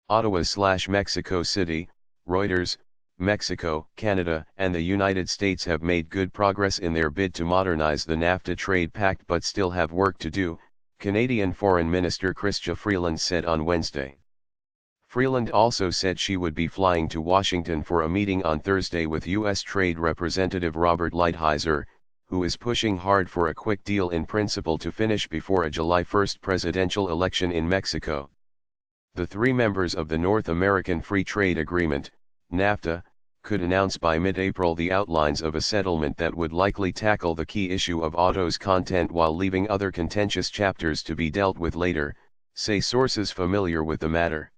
Ottawa/Mexico City, Reuters. Mexico, Canada, and the United States have made good progress in their bid to modernize the NAFTA trade pact but still have work to do, Canadian Foreign Minister Chrystia Freeland said on Wednesday. Freeland also said she would be flying to Washington for a meeting on Thursday with U.S. Trade Representative Robert Lighthizer, who is pushing hard for a quick deal in principle to finish before a July 1 presidential election in Mexico. The three members of the North American Free Trade Agreement, NAFTA, could announce by mid-April the outlines of a settlement that would likely tackle the key issue of autos content while leaving other contentious chapters to be dealt with later, say sources familiar with the matter.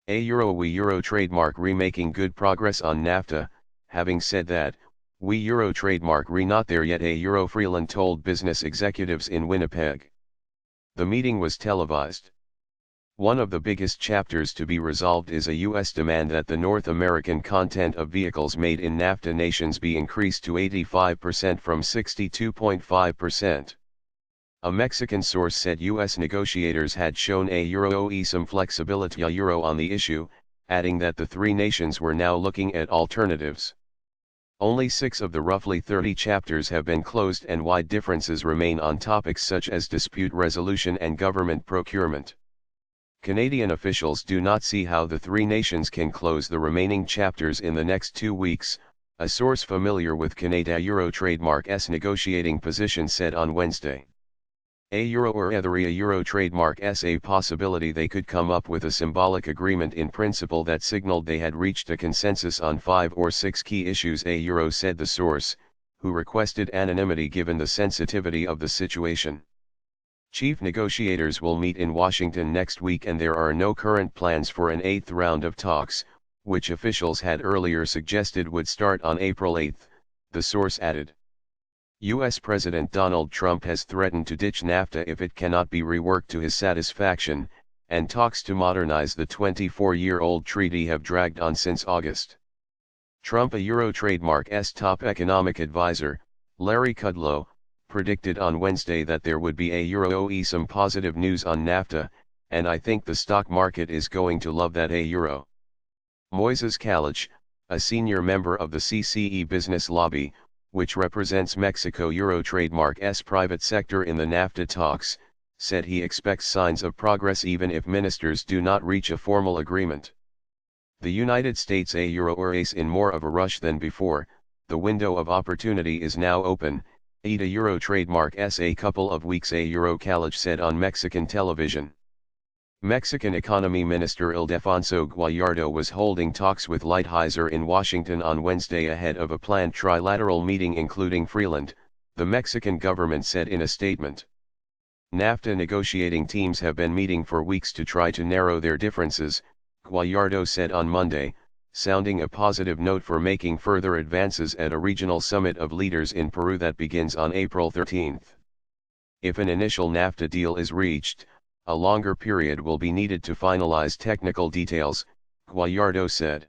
We trademark making good progress on NAFTA. Having said that, we trademark not there yet, Freeland told business executives in Winnipeg. The meeting was televised. One of the biggest chapters to be resolved is a U.S. demand that the North American content of vehicles made in NAFTA nations be increased to 85% from 62.5%. A Mexican source said U.S. negotiators had shown some flexibility on the issue, adding that the three nations were now looking at alternatives. Only 6 of the roughly 30 chapters have been closed and wide differences remain on topics such as dispute resolution and government procurement. Canadian officials do not see how the three nations can close the remaining chapters in the next 2 weeks, a source familiar with Canada trademark's negotiating position said on Wednesday. Trademark's a possibility they could come up with a symbolic agreement in principle that signaled they had reached a consensus on 5 or 6 key issues, said the source, who requested anonymity given the sensitivity of the situation. Chief negotiators will meet in Washington next week and there are no current plans for an 8th round of talks, which officials had earlier suggested would start on April 8, the source added. U.S. President Donald Trump has threatened to ditch NAFTA if it cannot be reworked to his satisfaction, and talks to modernize the 24-year-old treaty have dragged on since August. Trump, trademark's top economic advisor, Larry Kudlow, predicted on Wednesday that there would be some positive news on NAFTA, and I think the stock market is going to love that. Moises Kalic, a senior member of the CCE business lobby, which represents Mexico trademark's private sector in the NAFTA talks, said he expects signs of progress even if ministers do not reach a formal agreement. The United States is in more of a rush than before. The window of opportunity is now open, trademark's a couple of weeks, Kalic said on Mexican television. Mexican Economy Minister Ildefonso Guajardo was holding talks with Lighthizer in Washington on Wednesday ahead of a planned trilateral meeting including Freeland, the Mexican government said in a statement. NAFTA negotiating teams have been meeting for weeks to try to narrow their differences, Guajardo said on Monday, sounding a positive note for making further advances at a regional summit of leaders in Peru that begins on April 13. If an initial NAFTA deal is reached, a longer period will be needed to finalize technical details, Guajardo said.